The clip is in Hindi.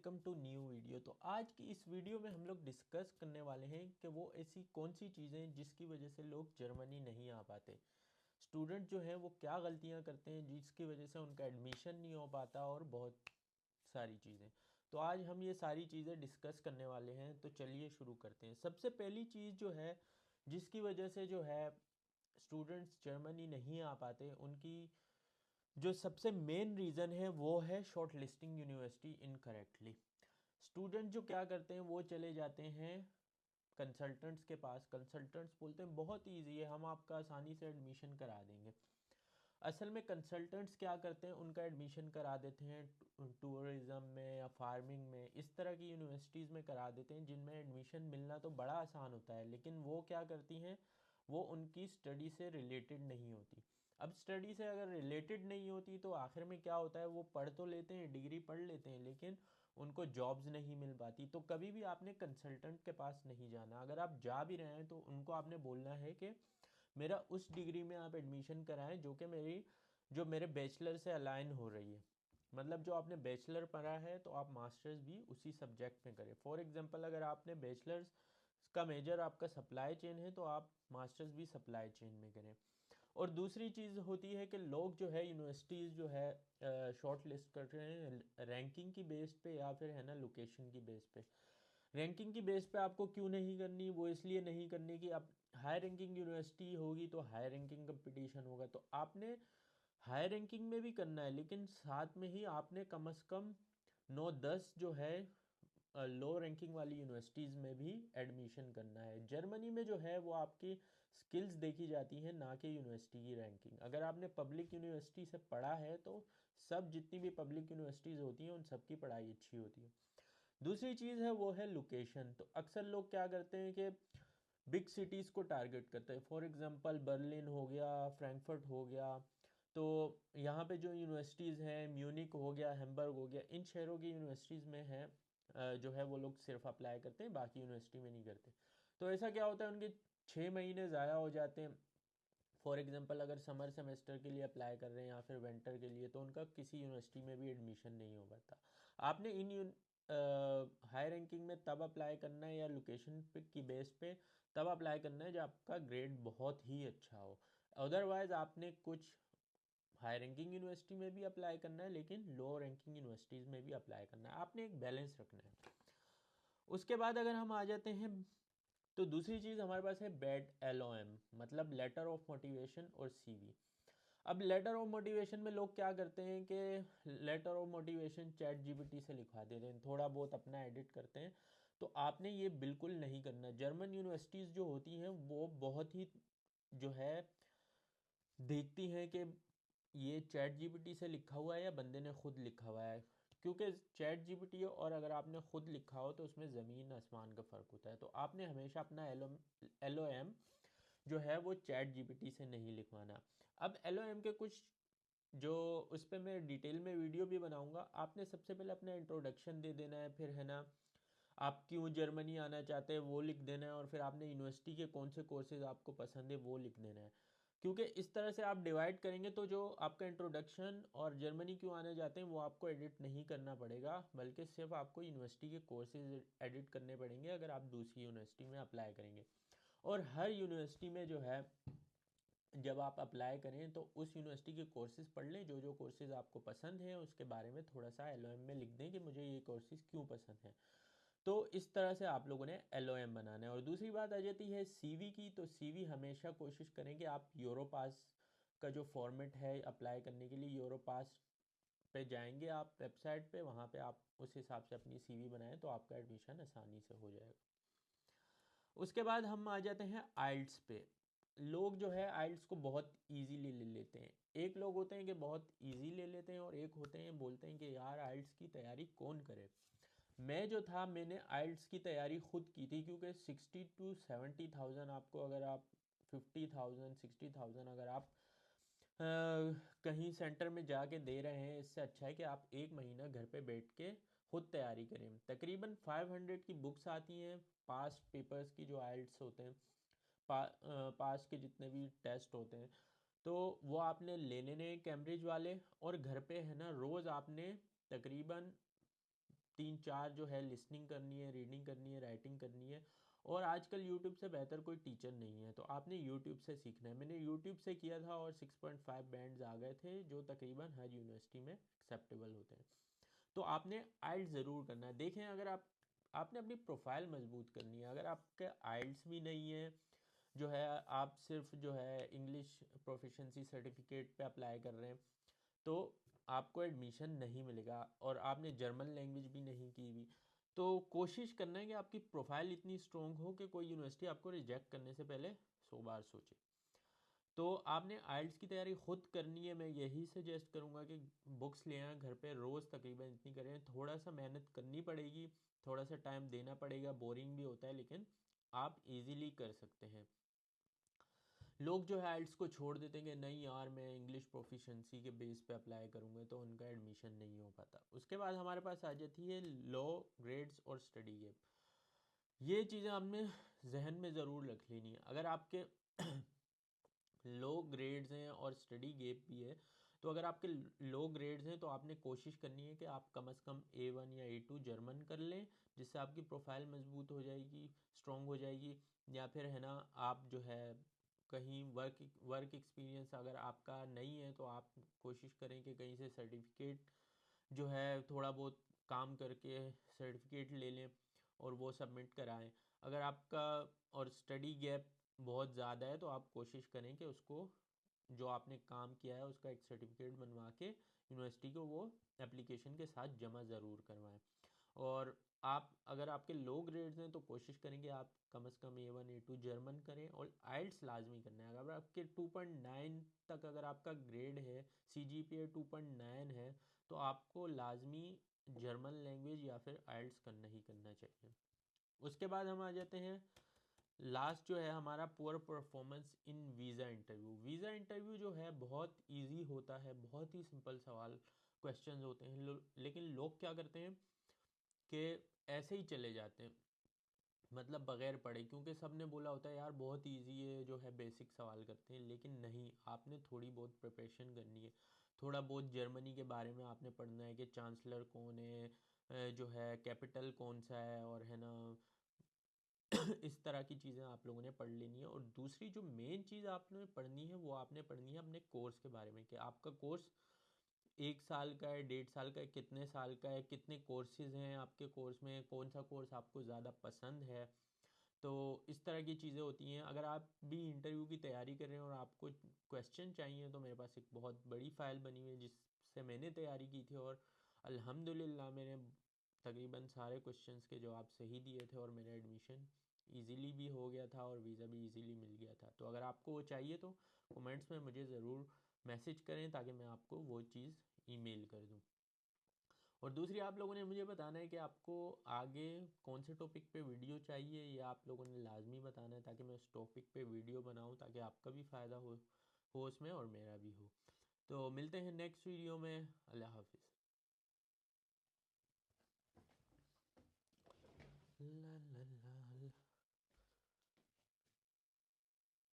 Welcome to new video. तो आज की इस वीडियो में हम लोग डिस्कस करने वाले हैं कि वो ऐसी कौन सी चीज़ें जिसकी वजह से लोग जर्मनी नहीं आ पाते। स्टूडेंट जो है वो क्या गलतियां करते हैं जिसकी वजह से उनका एडमिशन नहीं हो पाता, और बहुत सारी चीज़ें। तो आज हम ये सारी चीज़ें डिस्कस करने वाले हैं। तो चलिए शुरू करते हैं। सबसे पहली चीज़ जो है जिसकी वजह से जो है स्टूडेंट्स जर्मनी नहीं आ पाते, उनकी जो सबसे मेन रीज़न है वो है short listing university incorrectly. Student जो क्या करते हैं वो चले जाते हैं कंसल्टेंट्स के पास। कंसल्टेंट्स बोलते हैं बहुत ईजी है, हम आपका आसानी से एडमिशन करा देंगे। असल में कंसल्टेंट्स क्या करते हैं, उनका एडमिशन करा देते हैं टूरिज़्म में या फार्मिंग में, इस तरह की यूनिवर्सिटीज़ में करा देते हैं जिनमें एडमिशन मिलना तो बड़ा आसान होता है, लेकिन वो क्या करती हैं, वो उनकी स्टडी से रिलेटेड नहीं होती। अब स्टडी से अगर रिलेटेड नहीं होती तो आखिर में क्या होता है, वो पढ़ तो लेते हैं, डिग्री पढ़ लेते हैं, लेकिन उनको जॉब्स नहीं मिल पाती। तो कभी भी आपने कंसल्टेंट के पास नहीं जाना। अगर आप जा भी रहे हैं तो उनको आपने बोलना है कि मेरा उस डिग्री में आप एडमिशन कराएं जो मेरे बैचलर से अलाइन हो रही है। मतलब जो आपने बैचलर पढ़ा है तो आप मास्टर्स भी उसी सब्जेक्ट में करें। फॉर एग्जांपल अगर आपने बैचलर्स का मेजर आपका सप्लाई चेन है तो आप मास्टर्स भी सप्लाई चेन में करें। और दूसरी चीज़ होती है कि लोग जो है यूनिवर्सिटीज़ जो है शॉर्ट लिस्ट कर रहे हैं रैंकिंग की बेस पे या फिर है ना लोकेशन की बेस पे। रैंकिंग की बेस पे आपको क्यों नहीं करनी, वो इसलिए नहीं करनी कि आप हाई रैंकिंग यूनिवर्सिटी होगी तो हाई रैंकिंग कंपटीशन होगा, तो आपने हाई रैंकिंग में भी करना है, लेकिन साथ में ही आपने कम से कम 9-10 जो है लो रैंकिंग वाली यूनिवर्सिटीज़ में भी एडमिशन करना है। जर्मनी में जो है वो आपकी स्किल्स देखी जाती हैं, ना कि यूनिवर्सिटी की रैंकिंग। अगर आपने पब्लिक यूनिवर्सिटी से पढ़ा है तो सब जितनी भी पब्लिक यूनिवर्सिटीज़ होती हैं उन सब की पढ़ाई अच्छी होती है। दूसरी चीज़ है वो है लोकेशन। तो अक्सर लोग क्या करते हैं कि बिग सिटीज़ को टारगेट करते हैं। फॉर एग्जांपल बर्लिन हो गया, फ्रैंकफर्ट हो गया। तो यहाँ पे जो यूनिवर्सिटीज़ हैं, म्यूनिक हो गया, हैम्बर्ग हो गया, इन शहरों की यूनिवर्सिटीज़ में है जो है वो लोग सिर्फ अप्लाई करते हैं, बाकी यूनिवर्सिटी में नहीं करते। तो ऐसा क्या होता है, उनके 6 महीने ज़ाया हो जाते हैं। फॉर एग्जांपल अगर समर सेमेस्टर के लिए अप्लाई कर रहे हैं या फिर विंटर के लिए, तो उनका किसी यूनिवर्सिटी में भी एडमिशन नहीं हो पाता। आपने इन हाई रैंकिंग में तब अप्लाई करना है या लोकेशन पे की बेस पे तब अप्लाई करना है जब आपका ग्रेड बहुत ही अच्छा हो। अदरवाइज़ आपने कुछ हाई रैंकिंग यूनिवर्सिटी में भी अप्लाई करना है, लेकिन लो रैंकिंग यूनिवर्सिटीज़ में भी अप्लाई करना है। आपने एक बैलेंस रखना है। उसके बाद अगर हम आ जाते हैं तो दूसरी चीज़ हमारे पास है बैड LOM, मतलब लेटर ऑफ मोटिवेशन और CV। अब लेटर ऑफ मोटिवेशन में लोग क्या करते हैं कि letter of motivation chat GPT से लिखवा देते हैं, थोड़ा बहुत अपना एडिट करते हैं। तो आपने ये बिल्कुल नहीं करना। जर्मन यूनिवर्सिटीज़ जो होती हैं वो बहुत ही जो है देखती हैं कि ये चैट GPT से लिखा हुआ है या बंदे ने खुद लिखा हुआ है, क्योंकि चैट GPT और अगर आपने खुद लिखा हो तो उसमें ज़मीन आसमान का फ़र्क होता है। तो आपने हमेशा अपना LOM जो है वो चैट GPT से नहीं लिखवाना। अब LOM के कुछ जो उस पर मैं डिटेल में वीडियो भी बनाऊंगा। आपने सबसे पहले अपना इंट्रोडक्शन दे देना है, फिर है ना आप क्यों जर्मनी आना चाहते हैं वो लिख देना है, और फिर आपने यूनिवर्सिटी के कौन से कोर्सेज आपको पसंद है वो लिख देना है। क्योंकि इस तरह से आप डिवाइड करेंगे तो जो आपका इंट्रोडक्शन और जर्मनी क्यों आने जाते हैं वो आपको एडिट नहीं करना पड़ेगा, बल्कि सिर्फ आपको यूनिवर्सिटी के कोर्सेज एडिट करने पड़ेंगे अगर आप दूसरी यूनिवर्सिटी में अप्लाई करेंगे। और हर यूनिवर्सिटी में जो है जब आप अप्लाई करें तो उस यूनिवर्सिटी के कोर्सेज पढ़ लें, जो जो कोर्सेज आपको पसंद हैं उसके बारे में थोड़ा सा LOM में लिख दें कि मुझे ये कोर्सेज क्यों पसंद हैं। तो इस तरह से आप लोगों ने LOM बनाना है। और दूसरी बात आ जाती है CV की। तो CV हमेशा कोशिश करें कि आप यूरोपास का जो फॉर्मेट है अप्लाई करने के लिए, यूरोपास पे जाएंगे आप वेबसाइट पे, वहाँ पे आप उस हिसाब से अपनी CV बनाएं तो आपका एडमिशन आसानी से हो जाएगा। उसके बाद हम आ जाते हैं आइल्ट्स पे। लोग जो है आइल्ट्स को बहुत ईजीली ले लेते हैं। एक लोग होते हैं कि बहुत ईजी ले लेते हैं, और एक होते हैं बोलते हैं कि यार आइल्ट्स की तैयारी कौन करे। मैं जो था मैंने आइल्ट्स की तैयारी खुद की थी, क्योंकि 60,000 to 70,000 आपको, अगर आप 50,000 60,000 अगर आप कहीं सेंटर में जाके दे रहे हैं, इससे अच्छा है कि आप एक महीना घर पे बैठ के खुद तैयारी करें। तकरीबन 500 की बुक्स आती हैं पास्ट पेपर्स की जो आइल्ट्स होते हैं, पास्ट के जितने भी टेस्ट होते हैं, तो वो आपने ले लेने कैम्ब्रिज वाले। और घर पे है ना रोज़ आपने तकरीबन 3-4 जो है लिसनिंग करनी है, रीडिंग करनी है, राइटिंग करनी है। और आजकल यूट्यूब से बेहतर कोई टीचर नहीं है, तो आपने यूट्यूब से सीखना है। मैंने यूट्यूब से किया था और 6.5 बैंड्स आ गए थे, जो तकरीबन हर यूनिवर्सिटी में एक्सेप्टेबल होते हैं। तो आपने आइल्स ज़रूर करना है। देखें, अगर आपने अपनी प्रोफाइल मजबूत करनी है, अगर आपके आइल्स भी नहीं है, जो है आप सिर्फ जो है इंग्लिश प्रोफिशेंसी सर्टिफिकेट पे अप्लाई कर रहे हैं, तो आपको एडमिशन नहीं मिलेगा। और आपने जर्मन लैंग्वेज भी नहीं की हुई, तो कोशिश करना है कि आपकी प्रोफाइल इतनी स्ट्रॉन्ग हो कि कोई यूनिवर्सिटी आपको रिजेक्ट करने से पहले 100 बार सोचे। तो आपने आइल्स की तैयारी खुद करनी है। मैं यही सजेस्ट करूँगा कि बुक्स ले आएँ घर पे, रोज़ तकरीबन इतनी करें। थोड़ा सा मेहनत करनी पड़ेगी, थोड़ा सा टाइम देना पड़ेगा, बोरिंग भी होता है, लेकिन आप इजीली कर सकते हैं। लोग जो है आइल्स को छोड़ देते हैं कि नहीं यार मैं इंग्लिश प्रोफिशेंसी के बेस पे अप्लाई करूँगा, तो उनका एडमिशन नहीं हो पाता। उसके बाद हमारे पास आ जाती है लो ग्रेड्स और स्टडी गैप। ये चीज़ें आपने जहन में ज़रूर रख लेनी है। अगर आपके लो ग्रेड्स हैं और स्टडी गैप भी है, तो अगर आपके लो ग्रेड्स हैं तो आपने कोशिश करनी है कि आप कम से कम A1 या A2 जर्मन कर लें, जिससे आपकी प्रोफाइल मजबूत हो जाएगी, स्ट्रॉन्ग हो जाएगी। या फिर है ना, आप जो है कहीं वर्क एक्सपीरियंस अगर आपका नहीं है, तो आप कोशिश करें कि कहीं से सर्टिफिकेट जो है थोड़ा बहुत काम करके सर्टिफिकेट ले लें और वो सबमिट कराएं। अगर आपका और स्टडी गैप बहुत ज़्यादा है, तो आप कोशिश करें कि उसको, जो आपने काम किया है उसका एक सर्टिफिकेट बनवा के यूनिवर्सिटी को वो एप्लीकेशन के साथ जमा ज़रूर करवाएं। और आप अगर आपके लो ग्रेड्स हैं, तो कोशिश करेंगे आप कम से कम A1 A2 जर्मन करें। और आइल्स लाजमी करना है। अगर आपके 2.9 तक अगर आपका ग्रेड है, CGPA 2.9 है, तो आपको लाजमी जर्मन लैंग्वेज या फिर आइल्स करना ही करना चाहिए। उसके बाद हम आ जाते हैं लास्ट जो है हमारा, poor performance in visa interview. Visa interview जो है बहुत इजी होता है, बहुत ही सिंपल सवाल क्वेश्चंस होते हैं, लेकिन लोग क्या करते हैं कि ऐसे ही चले जाते हैं, मतलब बगैर पढ़े, क्योंकि सब ने बोला होता है यार बहुत इजी है, जो है बेसिक सवाल करते हैं। लेकिन नहीं, आपने थोड़ी बहुत प्रिपरेशन करनी है। थोड़ा बहुत जर्मनी के बारे में आपने पढ़ना है कि चांसलर कौन है, जो है कैपिटल कौन सा है, और है ना इस तरह की चीज़ें आप लोगों ने पढ़ लेनी है। और दूसरी जो मेन चीज़ आपने पढ़नी है, वो आपने पढ़नी है अपने कोर्स के बारे में, कि आपका कोर्स 1 साल का है, 1.5 साल का है, कितने साल का है, कितने कोर्सेज हैं आपके कोर्स में, कौन सा कोर्स आपको ज़्यादा पसंद है। तो इस तरह की चीज़ें होती हैं। अगर आप भी इंटरव्यू की तैयारी कर रहे हैं और आपको क्वेश्चन चाहिए, तो मेरे पास एक बहुत बड़ी फ़ाइल बनी हुई है जिससे मैंने तैयारी की थी, और अल्हम्दुलिल्लाह मैंने तकरीबन सारे क्वेश्चंस के जवाब सही दिए थे, और मेरा एडमिशन इजीली भी हो गया था और वीज़ा भी इजीली मिल गया था। तो अगर आपको वो चाहिए तो कमेंट्स में मुझे ज़रूर मैसेज करें, ताकि मैं आपको वो चीज़ ईमेल कर दूँ। और दूसरी, आप लोगों ने मुझे बताना है कि आपको आगे कौन से टॉपिक पे वीडियो चाहिए, या आप लोगों ने लाजमी बताना है, ताकि मैं उस टॉपिक पे वीडियो बनाऊं, ताकि आपका भी फ़ायदा हो उसमें और मेरा भी हो। तो मिलते हैं नेक्स्ट वीडियो में। अल्लाह हाफिज़।